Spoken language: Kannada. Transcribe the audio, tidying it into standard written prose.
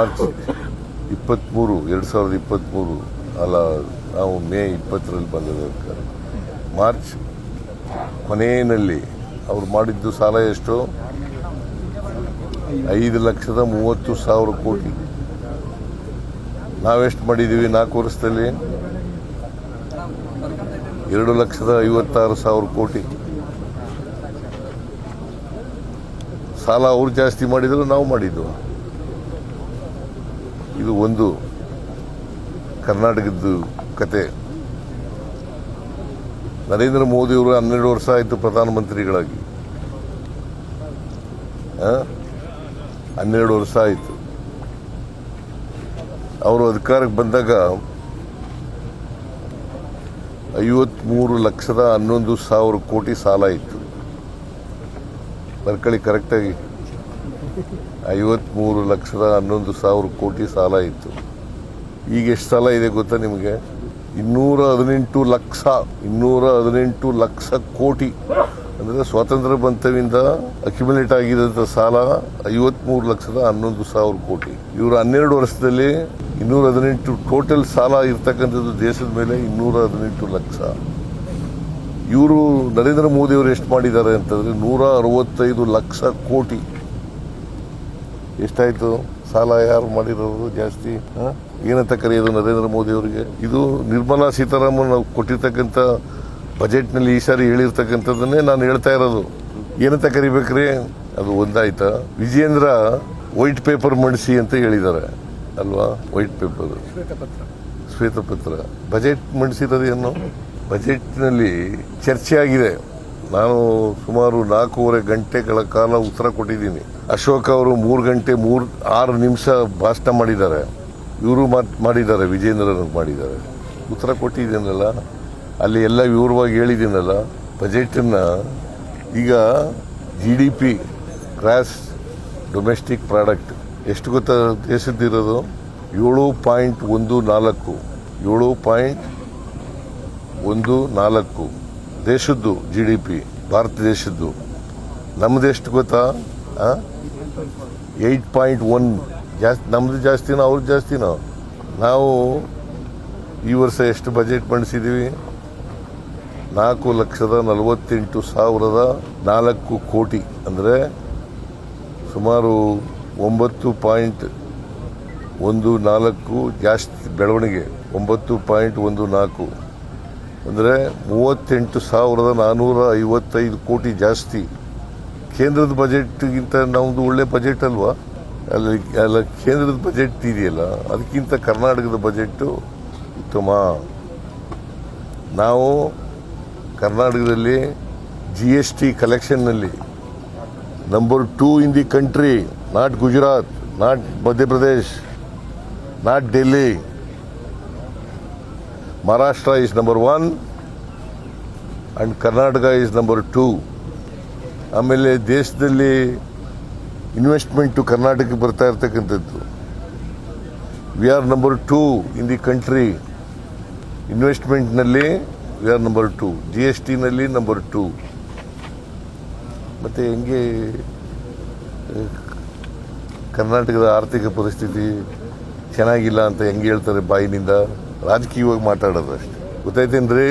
ಮಾರ್ಚ್ 23, 2023 ಅಲ್ಲ, ನಾವು ಮೇ 20ರಲ್ಲಿ ಬಂದ ಸರ್ಕಾರ. ಮಾರ್ಚ್ ಕೊನೆಯಲ್ಲಿ ಅವ್ರು ಮಾಡಿದ್ದು ಸಾಲ ಎಷ್ಟು? 5,30,000 ಕೋಟಿ. ನಾವೆಷ್ಟು ಮಾಡಿದ್ದೀವಿ 4 ವರ್ಷದಲ್ಲಿ? 2,56,000 ಕೋಟಿ. ಸಾಲ ಅವ್ರು ಜಾಸ್ತಿ ಮಾಡಿದ್ರು, ನಾವು ಮಾಡಿದ್ದು. ಇದು ಒಂದು ಕರ್ನಾಟಕದ್ದು ಕತೆ. ನರೇಂದ್ರ ಮೋದಿ ಅವರು 12 ವರ್ಷ ಆಯಿತು ಪ್ರಧಾನಮಂತ್ರಿಗಳಾಗಿ. 12 ವರ್ಷ ಆಯಿತು. ಅವರು ಅಧಿಕಾರಕ್ಕೆ ಬಂದಾಗ 53,11,000 ಕೋಟಿ ಸಾಲ ಇತ್ತು. ಬರ್ಕೊಳ್ಳಿ ಕರೆಕ್ಟಾಗಿ, 53,11,000 ಕೋಟಿ ಸಾಲ ಇತ್ತು. ಈಗ ಎಷ್ಟು ಸಾಲ ಇದೆ ಗೊತ್ತಾ ನಿಮಗೆ? 218 ಲಕ್ಷ ಕೋಟಿ. ಅಂದರೆ ಸ್ವಾತಂತ್ರ್ಯ ಬಂತವಿಂದ ಅಕ್ಯುಮುಲೇಟ್ ಆಗಿದ್ದ ಸಾಲ 53,11,000 ಕೋಟಿ. ಇವರು 12 ವರ್ಷದಲ್ಲಿ 218 ಟೋಟಲ್ ಸಾಲ ಇರ್ತಕ್ಕಂಥದ್ದು ದೇಶದ ಮೇಲೆ 218 ಲಕ್ಷ. ಇವರು ನರೇಂದ್ರ ಮೋದಿ ಅವರು ಎಷ್ಟು ಮಾಡಿದ್ದಾರೆ ಅಂತಂದ್ರೆ 165 ಲಕ್ಷ ಕೋಟಿ. ಎಷ್ಟಾಯ್ತು ಸಾಲ? ಯಾರು ಮಾಡಿರೋದು ಜಾಸ್ತಿ? ಏನಂತ ಕರೆಯೋದು ನರೇಂದ್ರ ಮೋದಿ ಅವರಿಗೆ? ಇದು ನಿರ್ಮಲಾ ಸೀತಾರಾಮನ್ ಕೊಟ್ಟಿರ್ತಕ್ಕಂಥ ಬಜೆಟ್ನಲ್ಲಿ ಈ ಸಾರಿ ಹೇಳಿರ್ತಕ್ಕಂಥದ್ದನ್ನೇ ನಾನು ಹೇಳ್ತಾ ಇರೋದು. ಏನಂತ ಕರಿಬೇಕ್ರಿ? ಅದು ಒಂದಾಯ್ತಾ? ವಿಜೇಂದ್ರ ವೈಟ್ ಪೇಪರ್ ಮಂಡಿಸಿ ಅಂತ ಹೇಳಿದ್ದಾರೆ ಅಲ್ವಾ? ವೈಟ್ ಪೇಪರ್, ಶ್ವೇತಪತ್ರ. ಬಜೆಟ್ ಮಂಡಿಸಿರೋದೇನು? ಬಜೆಟ್ನಲ್ಲಿ ಚರ್ಚೆ ಆಗಿದೆ. ನಾನು ಸುಮಾರು 4.5 ಗಂಟೆಗಳ ಕಾಲ ಉತ್ತರ ಕೊಟ್ಟಿದ್ದೀನಿ. ಅಶೋಕ್ ಅವರು 3 ಗಂಟೆ 6 ನಿಮಿಷ ಭಾಷಣ ಮಾಡಿದ್ದಾರೆ. ಇವರು ಮಾಡಿದ್ದಾರೆ, ವಿಜೇಂದ್ರ ಮಾಡಿದ್ದಾರೆ. ಉತ್ತರ ಕೊಟ್ಟಿದ್ದೀನಲ್ಲ, ಅಲ್ಲಿ ಎಲ್ಲ ವಿವರವಾಗಿ ಹೇಳಿದ್ದೀನಲ್ಲ ಬಜೆಟನ್ನ. ಈಗ GDP ಗ್ರಾಸ್ ಡೊಮೆಸ್ಟಿಕ್ ಪ್ರಾಡಕ್ಟ್ ಎಷ್ಟು ಗೊತ್ತಾ ದೇಶದ್ದಿರೋದು? 7.14. 7.14 ದೇಶದ್ದು GDP, ಭಾರತ ದೇಶದ್ದು. ನಮ್ದು ಎಷ್ಟು ಗೊತ್ತಾ? 8.1. ಜಾಸ್ತಿ, ನಮ್ದು ಜಾಸ್ತಿನೋ ಅವ್ರದ್ದು ಜಾಸ್ತಿನೋ? ನಾವು ಈ ವರ್ಷ ಎಷ್ಟು ಬಜೆಟ್ ಮಂಡಿಸಿದ್ದೀವಿ? 4,48,04 ಕೋಟಿ. ಅಂದರೆ ಸುಮಾರು 9.14 ಜಾಸ್ತಿ ಬೆಳವಣಿಗೆ. 9.14 ಅಂದರೆ 38,455 ಕೋಟಿ ಜಾಸ್ತಿ. ಕೇಂದ್ರದ ಬಜೆಟ್ಗಿಂತ ನಮ್ಮದು ಒಳ್ಳೆ ಬಜೆಟ್ ಅಲ್ವಾ? ಅಲ್ಲ, ಕೇಂದ್ರದ ಬಜೆಟ್ ಇದೆಯಲ್ಲ, ಅದಕ್ಕಿಂತ ಕರ್ನಾಟಕದ ಬಜೆಟ್ಟು ಉತ್ತಮ. ನಾವು ಕರ್ನಾಟಕದಲ್ಲಿ GST ಕಲೆಕ್ಷನ್ನಲ್ಲಿ number 2 in the country. Not Gujarat, not Madhya Pradesh, not Delhi. Maharashtra is number 1 and Karnataka is number 2. ಆಮೇಲೆ ದೇಶದಲ್ಲಿ ಇನ್ವೆಸ್ಟ್ಮೆಂಟು ಕರ್ನಾಟಕಕ್ಕೆ ಬರ್ತಾ ಇರ್ತಕ್ಕಂಥದ್ದು. We are number 2 in the country. ಇನ್ವೆಸ್ಟ್ಮೆಂಟ್ನಲ್ಲಿ ವಿ ಆರ್ ನಂಬರ್ 2, GSTನಲ್ಲಿ ನಂಬರ್ 2. ಮತ್ತು ಹೆಂಗೆ ಕರ್ನಾಟಕದ ಆರ್ಥಿಕ ಪರಿಸ್ಥಿತಿ ಚೆನ್ನಾಗಿಲ್ಲ ಅಂತ ಹೆಂಗೆ ಹೇಳ್ತಾರೆ ಬಾಯಿನಿಂದ? ರಾಜಕೀಯವಾಗಿ ಮಾತಾಡೋದು ಅಷ್ಟೇ. ಗೊತ್ತಾಯ್ತೇನ್ರಿ?